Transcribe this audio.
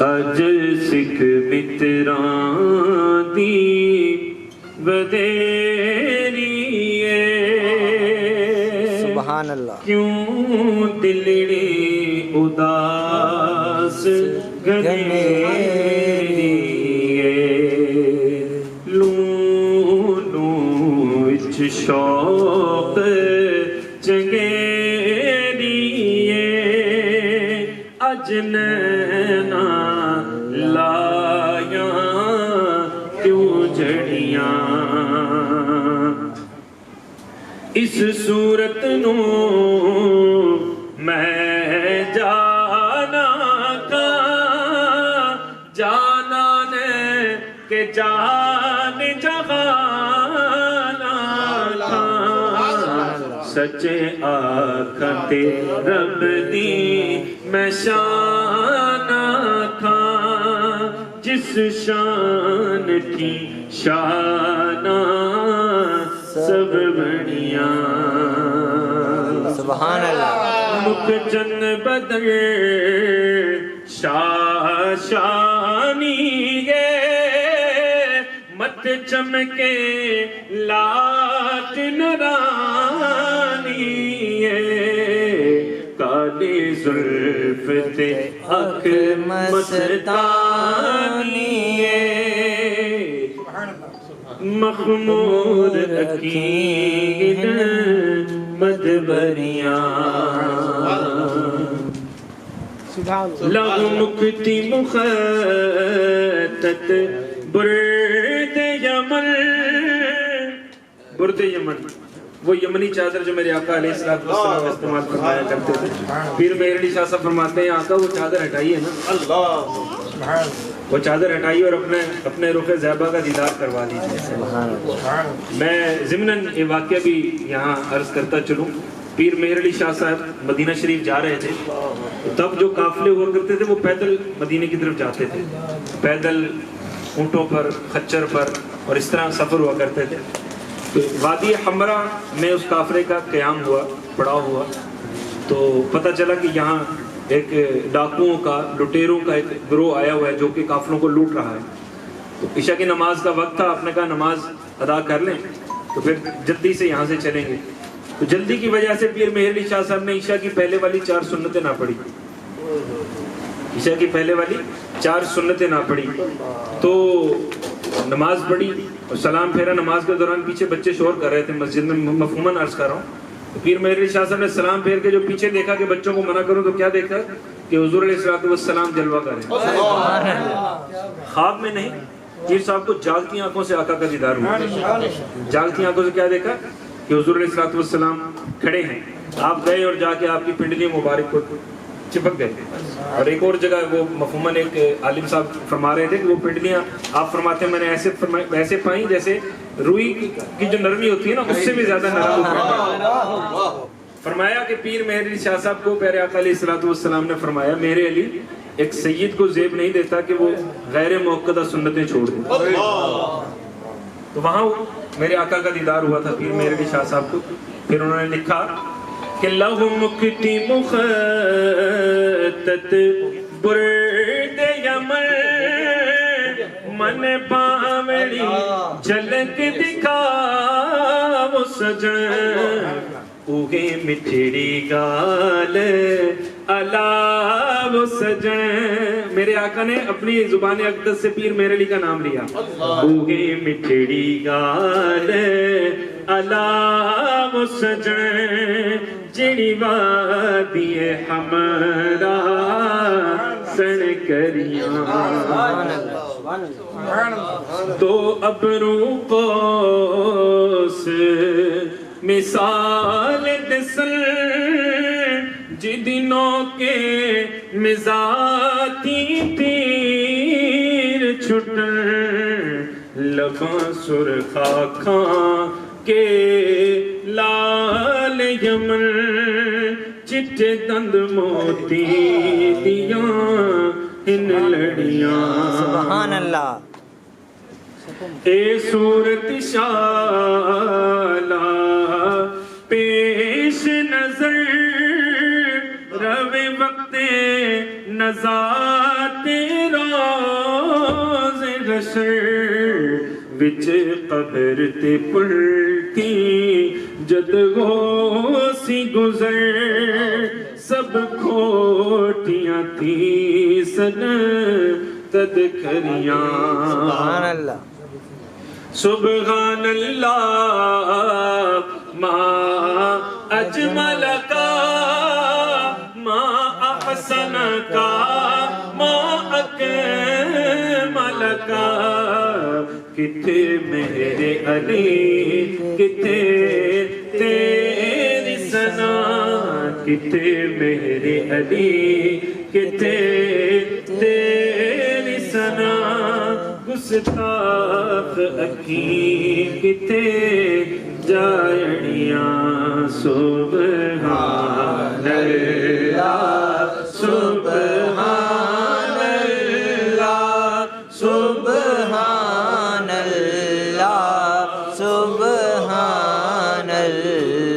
اج سکھ متراں دی ودیری سبحان اللہ کیوں دلڑی اداس گھنیری لوں لوں وچ شوق چنگیری اج نینا لایا کیوں جڑیاں اس صورت نو میں جانا کا جانا نے کہ جان جہانا تھا سچے آکھتے رب دی میں شان تھا جس شان کی شانہ سب بڑیاں سبحان اللہ مکھ چند بدر شاشانی مت چمکے لات نرانی کالی زلف تے حق مستانی مخمور عقید مدبریاں لغ مکتی مخطط برد یمن برد یمن وہ یمنی چادر جو میرے آقا علیہ السلام استعمال فرمایا کرتے تھے پیر مہر علی شاہ صاحب فرماتے ہیں آقا وہ چادر ہٹائیے نا اللہ وہ چادر ہٹائیے اور اپنے رخ زیبا کا دیدار کروا لیجیے میں ضمناً یہ واقعہ بھی یہاں عرض کرتا چلوں پیر مہر علی شاہ صاحب مدینہ شریف جا رہے تھے تب جو قافلے ہوا کرتے تھے وہ پیدل مدینہ کی طرف جاتے تھے پیدل اونٹوں پر خچر پر اور اس طرح سفر ہوا کرتے تھے وادی حمرہ میں اس قافلے کا قیام ہوا پڑاؤ ہوا تو پتہ چلا کہ یہاں ایک ڈاکوؤں کا لٹیروں کا ایک گروہ آیا ہوا ہے جو کہ قافلوں کو لوٹ رہا ہے تو عشاء کی نماز کا وقت تھا آپ نے کہا نماز ادا کر لیں تو پھر جلدی سے یہاں سے چلیں گے تو جلدی کی وجہ سے پیر مہر علی شاہ صاحب نے عشاء کی پہلے والی 4 سنتیں نہ پڑھی عشاء کی پہلے والی 4 سنتیں نہ پڑھی تو نماز پڑھی اور سلام پھیرا نماز کے دوران پیچھے بچے شور کر رہے تھے مسجد میں مفہوماً عرض کر رہا ہوں پیر مہر علی شاہ صاحب نے سلام پھیر کے جو پیچھے دیکھا کہ بچوں کو منع کروں تو کیا دیکھا کہ حضور علیہ السلام جلوہ کر رہے ہیں خواب میں نہیں پیر صاحب کو جاگتی آنکھوں سے آقا کا دیدار ہوا جاگتی آنکھوں سے کیا دیکھا کہ حضور علیہ السلام کھڑے ہیں آپ گئے اور جا کے آپ کی پنڈلی مبارک کو چپک گئے اور ایک اور جگہ وہ مفہوماً ایک عالم صاحب فرما رہے تھے کہ وہ پنڈلیاں آپ فرماتے ہیں میں نے ایسے پائیں جیسے روئی کی جو نرمی ہوتی ہے نا اس سے بھی زیادہ نرم ہوتی فرمایا کہ پیر مہر علی شاہ صاحب کو پیارے آقا علیہ السلام نے فرمایا میرے علی ایک سید کو زیب نہیں دیتا کہ وہ غیر موقدہ سنتیں چھوڑ دیں تو وہاں میرے آقا کا دیدار ہوا تھا پیر مہر علی شاہ صاحب کو پھر انہوں نے لکھا کہ لہو مکتی مخطط برد یمن من پاوڑی جھلک دکھا وہ سجن اوگے مٹھڑی گال الا وہ سجن میرے آقا نے اپنی زبان اقدس سے پیر مہر علی کا نام لیا اوگے مٹھڑی گال الا وہ سجن جڑی وادی حمرا سن کریاں تو ابرو قوس مثال دسل جدنوں کے مزاتی تیر چھٹن لباں سرخا کھاں کے لال یمن چٹے دند موتی دیاں ان لڑیاں سبحان اللہ اے صورت شالا پیش نظر روے وقت نزا تیرا حشر وچ قبر تے پلٹی جد غوثی گزر سب کھوٹیاں تھی سن تد کھریاں سبحان اللہ سبحان اللہ ما اجمل کا ما احسن کا ما اکمل کا کتے میرے علی کتے تیری ثنا کتے میرے علی کتے تیری ثنا گستاخ اکھی کتے جائڑیاں سوبر